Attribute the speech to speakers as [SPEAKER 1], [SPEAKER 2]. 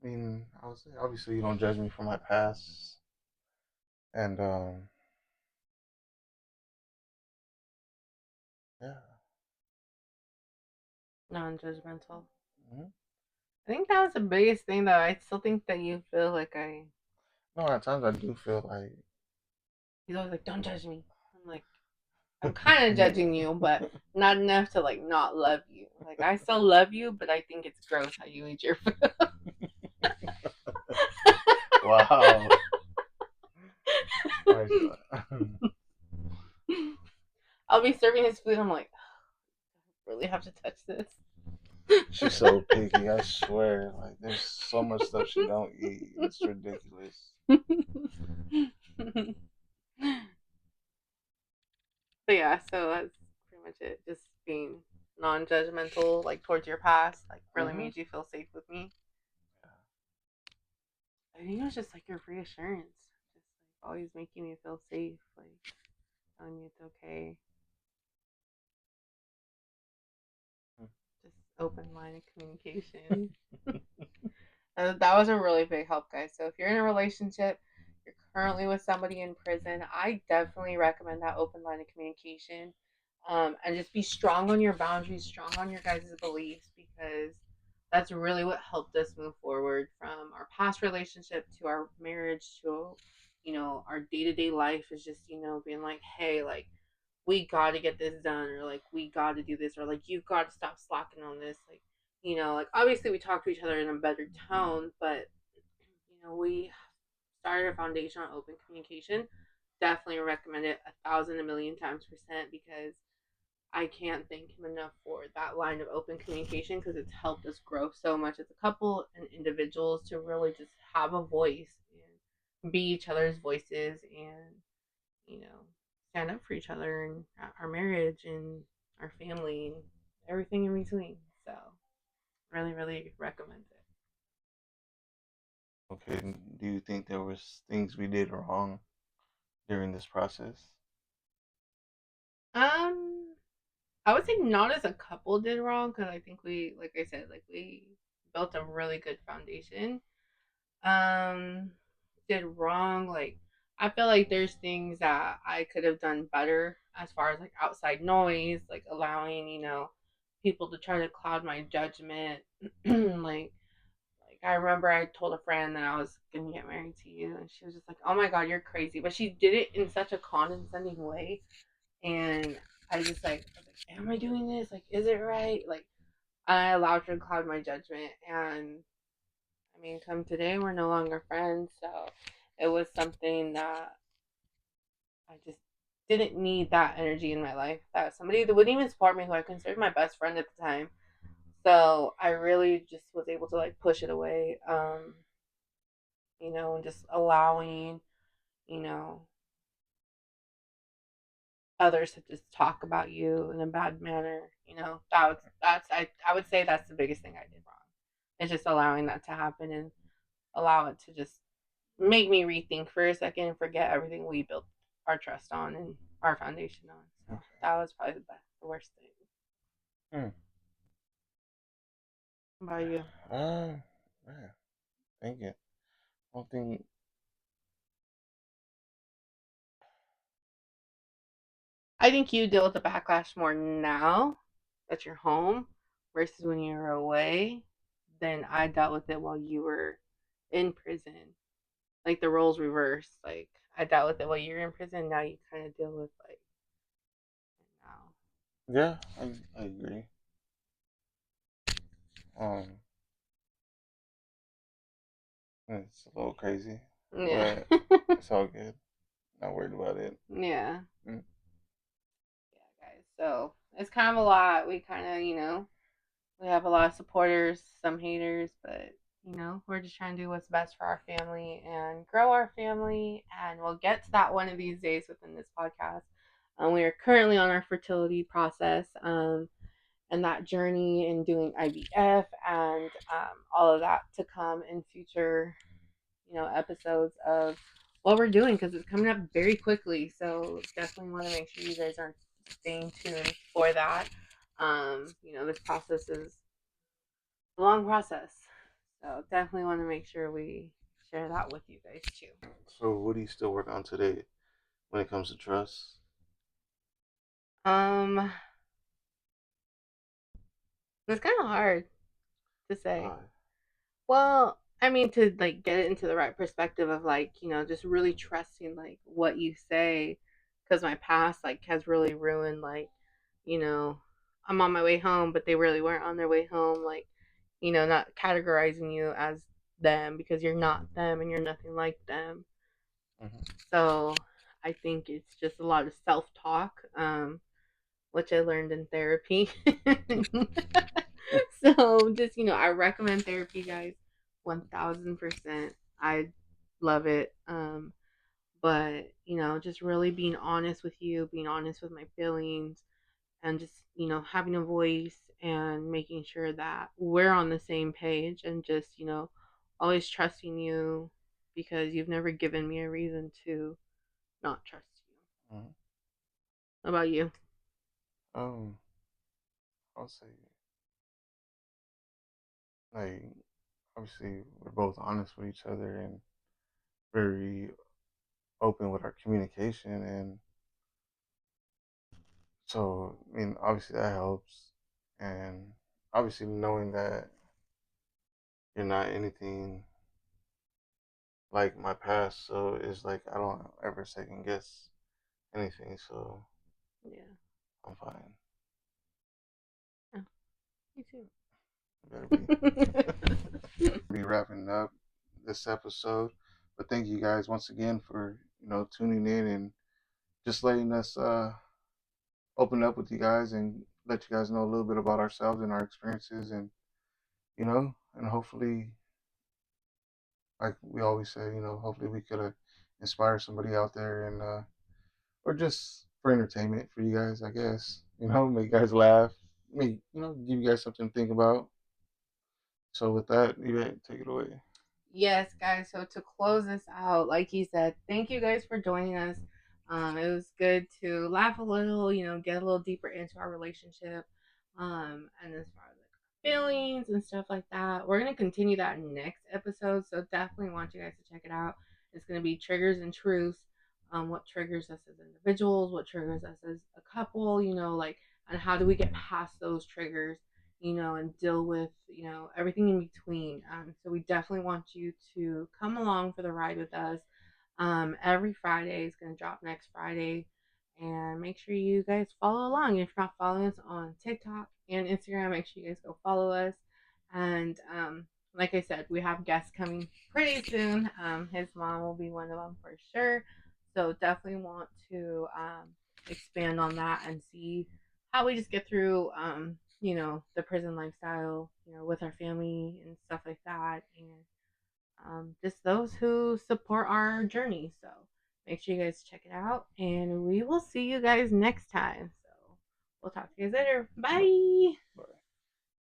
[SPEAKER 1] mean, I would say obviously you don't judge me for my past, and yeah.
[SPEAKER 2] Non-judgmental.
[SPEAKER 1] Mhm.
[SPEAKER 2] I think that was the biggest thing, though. I still think that you feel like I.
[SPEAKER 1] No, at times I do feel like
[SPEAKER 2] He's always like, "Don't judge me." I'm like, I'm kind of judging you, but not enough to like not love you. Like I still love you, but I think it's gross how you eat your food.
[SPEAKER 1] wow. Why is that?
[SPEAKER 2] I'll be serving his food. I'm like, really have to touch this.
[SPEAKER 1] She's so picky, I swear. Like there's so much stuff she don't eat. It's ridiculous.
[SPEAKER 2] But yeah, so that's pretty much it. Just being non-judgmental, like towards your past, like really
[SPEAKER 1] Hmm.
[SPEAKER 2] made you feel safe with me. I think it was just like your reassurance, just like always making me feel safe, like telling me it's okay. Just open line of communication. That was a really big help, guys. So if you're in a relationship, you're currently with somebody in prison, I definitely recommend that open line of communication. And just be strong on your boundaries, strong on your guys' beliefs, because that's really what helped us move forward from our past relationship to our marriage to, our day to day life is just, being like, hey, like, we got to get this done, or like, we got to do this, or like, you've got to stop slacking on this. Like, like obviously we talk to each other in a better tone, but we started a foundation on open communication. Definitely recommend it 1,000 a million times percent because I can't thank him enough for that line of open communication because it's helped us grow so much as a couple and individuals to really just have a voice and be each other's voices and you know stand up for each other and our marriage and our family and everything in between. So really, really recommend it.
[SPEAKER 1] Okay, do you think there was things we did wrong during this process?
[SPEAKER 2] Um, I would say not as a couple did wrong because I think we, like I said, like we built a really good foundation. Um, did wrong like I feel like there's things that I could have done better as far as like outside noise, like allowing people to try to cloud my judgment, like I remember I told a friend that I was gonna get married to you, and she was just like, "Oh my god, you're crazy," but she did it in such a condescending way, and I just like, I was like, "Am I doing this? Like, is it right?" Like, I allowed her to cloud my judgment, and I mean, come today, we're no longer friends, so it was something that I just didn't need that energy in my life. That somebody that wouldn't even support me, who I considered my best friend at the time. So I really just was able to like push it away. And just allowing, you know, others to just talk about you in a bad manner. I would say that's the biggest thing I did wrong. It's just allowing that to happen and allow it to just make me rethink for a second and forget everything we built our trust on and our foundation on. So
[SPEAKER 1] Okay.
[SPEAKER 2] that was probably the worst thing.
[SPEAKER 1] Hmm.
[SPEAKER 2] What about you?
[SPEAKER 1] Man, thank you. One thing,
[SPEAKER 2] I think you deal with the backlash more now that you're home versus when you were away than I dealt with it while you were in prison. Like the roles reversed. Like I dealt with it while you were in prison. Now you kind of deal with like now.
[SPEAKER 1] yeah, I agree. Um, it's a little crazy,
[SPEAKER 2] Yeah.
[SPEAKER 1] but it's all good. Not worried about it.
[SPEAKER 2] Yeah.
[SPEAKER 1] Mm.
[SPEAKER 2] Yeah, guys. So it's kind of a lot. We kind of, we have a lot of supporters, some haters, but we're just trying to do what's best for our family and grow our family. And we'll get to that one of these days within this podcast. We are currently on our fertility process and that journey in doing IVF and all of that to come in future, episodes of what we're doing because it's coming up very quickly. So definitely want to make sure you guys are staying tuned for that. This process is a long process. So definitely want to make sure we share that with you guys too.
[SPEAKER 1] So, what do you still work on today when it comes to trust?
[SPEAKER 2] Um, it's kind of hard to say.
[SPEAKER 1] Uh,
[SPEAKER 2] Well, I mean, to like get it into the right perspective of like, just really trusting like what you say, because my past like has really ruined like, you know, I'm on my way home, but they really weren't on their way home. Like, not categorizing you as them because you're not them and you're nothing like them.
[SPEAKER 1] mhm.
[SPEAKER 2] So I think it's just a lot of self talk, which I learned in therapy. So just I recommend therapy, guys, 1000%. I love it. But just really being honest with you, being honest with my feelings, and just having a voice and making sure that we're on the same page, and just always trusting you because you've never given me a reason to not trust you.
[SPEAKER 1] Mhm.
[SPEAKER 2] How about you?
[SPEAKER 1] Um, I'll say, like, obviously, we're both honest with each other and very open with our communication, and so I mean, obviously that helps, and obviously knowing that you're not anything like my past, so it's like I don't ever second guess anything, so
[SPEAKER 2] Yeah.
[SPEAKER 1] I'm fine.
[SPEAKER 2] Oh, me too.
[SPEAKER 1] Better be. Be wrapping up this episode, but thank you guys once again for tuning in and just letting us open up with you guys and let you guys know a little bit about ourselves and our experiences, and and hopefully, like we always say, hopefully we could inspire somebody out there, and or just for entertainment for you guys, I guess. Make you guys laugh, make give you guys something to think about. So with that, you take it away.
[SPEAKER 2] Yes, guys. So to close this out, like he said, thank you guys for joining us. It was good to laugh a little, get a little deeper into our relationship, and as far as like our feelings and stuff like that. We're gonna continue that next episode, so definitely want you guys to check it out. It's gonna be triggers and truths. What triggers us as individuals, what triggers us as a couple, like, and how do we get past those triggers, and deal with, everything in between. So we definitely want you to come along for the ride with us. Every Friday is going to drop next Friday. And make sure you guys follow along. If you're not following us on TikTok and Instagram, make sure you guys go follow us. And like I said, we have guests coming pretty soon. His mom will be one of them for sure. So definitely want to expand on that and see how we just get through the prison lifestyle, with our family and stuff like that, and just those who support our journey. So make sure you guys check it out, and we will see you guys next time. So we'll talk to you guys later. Bye.
[SPEAKER 1] Bye.